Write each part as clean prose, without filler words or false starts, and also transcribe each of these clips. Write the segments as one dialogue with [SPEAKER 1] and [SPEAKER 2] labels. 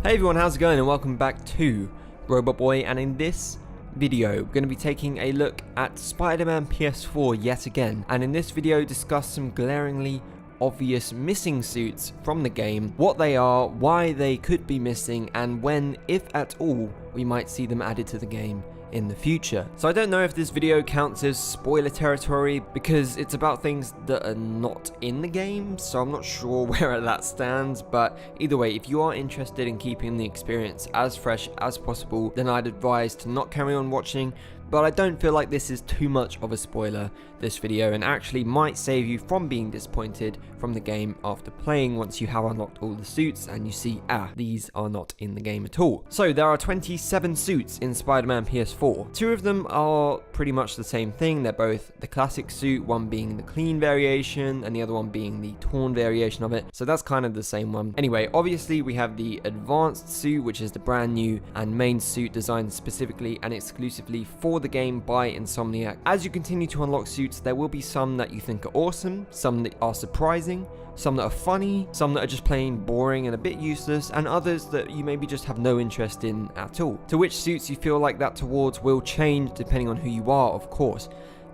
[SPEAKER 1] Hey everyone, how's it going, and welcome back to Robot Boy. And in this video we're going to be taking a look at Spider-Man PS4 yet again, and in this video discuss some glaringly obvious missing suits from the game, what they are, why they could be missing, and when, if at all, we might see them added to the game in the future. So I don't know if this video counts as spoiler territory because it's about things that are not in the game, so I'm not sure where that stands, but either way, if you are interested in keeping the experience as fresh as possible, then I'd advise to not carry on watching. But I don't feel like this is too much of a spoiler, this video, and actually might save you from being disappointed from the game after playing once you have unlocked all the suits and you see, these are not in the game at all. So there are 27 suits in Spider-Man PS4. 2 of them are pretty much the same thing. They're both the classic suit, one being the clean variation and the other one being the torn variation of it. So that's kind of the same one. Anyway, obviously we have the advanced suit, which is the brand new and main suit designed specifically and exclusively for the game by Insomniac. As you continue to unlock suits, there will be some that you think are awesome, some that are surprising, some that are funny, some that are just plain boring and a bit useless, and others that you maybe just have no interest in at all. To which suits you feel like that towards will change depending on who you are, of course.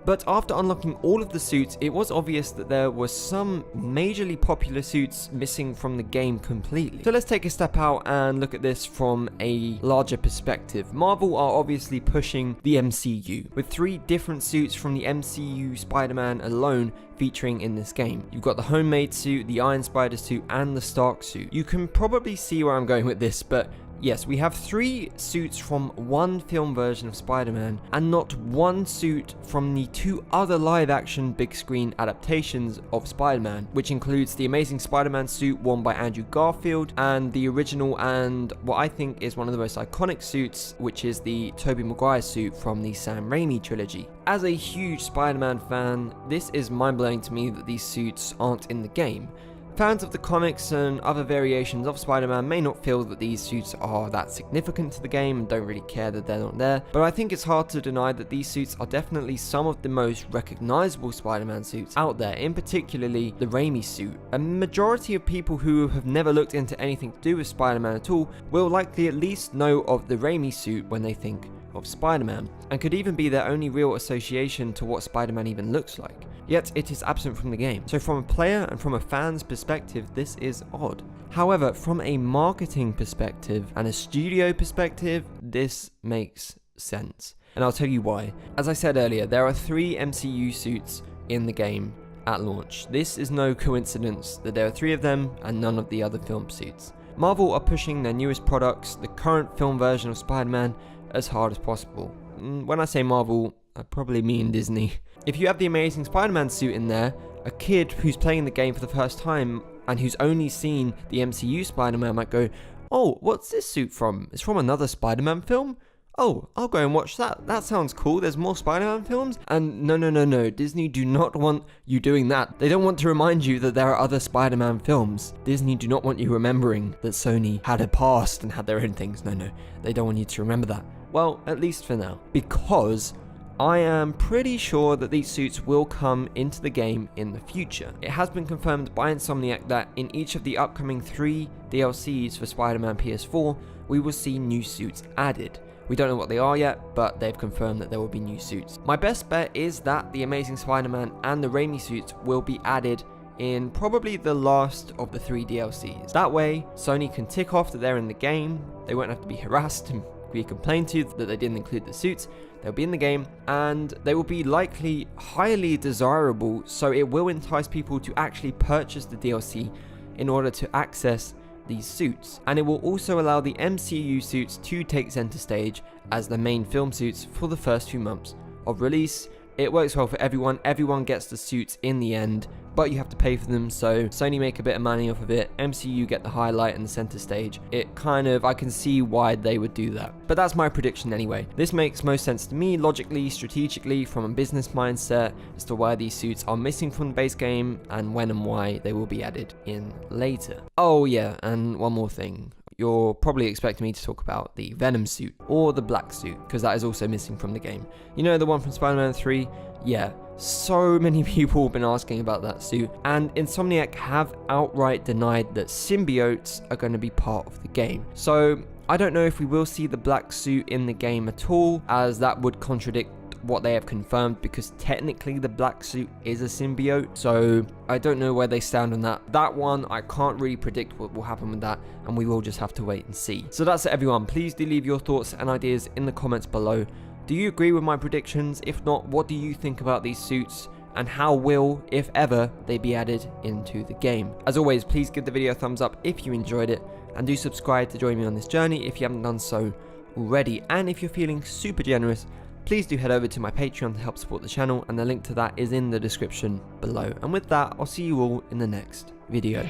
[SPEAKER 1] But after unlocking all of the suits, it was obvious that there were some majorly popular suits missing from the game completely. So let's take a step out and look at this from a larger perspective. Marvel are obviously pushing the MCU, with 3 different suits from the MCU Spider-Man alone featuring in this game. You've got the homemade suit, the Iron Spider suit, and the Stark suit. You can probably see where I'm going with this, but yes, we have 3 suits from one film version of Spider-Man, and not one suit from the 2 other live-action big-screen adaptations of Spider-Man, which includes the Amazing Spider-Man suit worn by Andrew Garfield, and the original and what I think is one of the most iconic suits, which is the Tobey Maguire suit from the Sam Raimi trilogy. As a huge Spider-Man fan, this is mind-blowing to me that these suits aren't in the game. Fans of the comics and other variations of Spider-Man may not feel that these suits are that significant to the game and don't really care that they're not there, but I think it's hard to deny that these suits are definitely some of the most recognizable Spider-Man suits out there, in particularly the Raimi suit. A majority of people who have never looked into anything to do with Spider-Man at all will likely at least know of the Raimi suit when they think of Spider-Man, and could even be their only real association to what Spider-Man even looks like. Yet it is absent from the game. So from a player and from a fan's perspective, this is odd. However, from a marketing perspective and a studio perspective, this makes sense. And I'll tell you why. As I said earlier, there are 3 MCU suits in the game at launch. This is no coincidence that there are 3 of them and none of the other film suits. Marvel are pushing their newest products, the current film version of Spider-Man, as hard as possible. When I say Marvel, I probably mean Disney. If you have the Amazing Spider-Man suit in there, a kid who's playing the game for the first time and who's only seen the MCU Spider-Man might go, "Oh, what's this suit from? It's from another Spider-Man film? Oh, I'll go and watch that. That sounds cool. There's more Spider-Man films?" And no. Disney do not want you doing that. They don't want to remind you that there are other Spider-Man films. Disney do not want you remembering that Sony had a past and had their own things. No. They don't want you to remember that. Well, at least for now. Because I am pretty sure that these suits will come into the game in the future. It has been confirmed by Insomniac that in each of the upcoming 3 DLCs for Spider-Man PS4, we will see new suits added. We don't know what they are yet, but they've confirmed that there will be new suits. My best bet is that the Amazing Spider-Man and the Raimi suits will be added in probably the last of the 3 DLCs. That way, Sony can tick off that they're in the game, they won't have to be harassed and be complained to that they didn't include the suits. They'll be in the game, and they will be likely highly desirable, so it will entice people to actually purchase the DLC in order to access these suits. And it will also allow the MCU suits to take center stage as the main film suits for the first few months of release. It works well for everyone gets the suits in the end, but you have to pay for them, so Sony make a bit of money off of it, MCU get the highlight and the center stage. I can see why they would do that. But that's my prediction anyway. This makes most sense to me, logically, strategically, from a business mindset, as to why these suits are missing from the base game, and when and why they will be added in later. Oh yeah, and one more thing. You're probably expecting me to talk about the Venom suit, or the black suit, because that is also missing from the game. You know, the one from Spider-Man 3? Yeah, So many people have been asking about that suit, and Insomniac have outright denied that symbiotes are going to be part of the game. So I don't know if we will see the black suit in the game at all, as that would contradict what they have confirmed, because technically the black suit is a symbiote. So I don't know where they stand on that one. I can't really predict what will happen with that, and we will just have to wait and see. So that's it, everyone. Please do leave your thoughts and ideas in the comments below. Do you agree with my predictions? If not, what do you think about these suits, and how will, if ever, they be added into the game? As always, please give the video a thumbs up if you enjoyed it, and do subscribe to join me on this journey if you haven't done so already. And if you're feeling super generous, please do head over to my Patreon to help support the channel, and the link to that is in the description below. And with that, I'll see you all in the next video.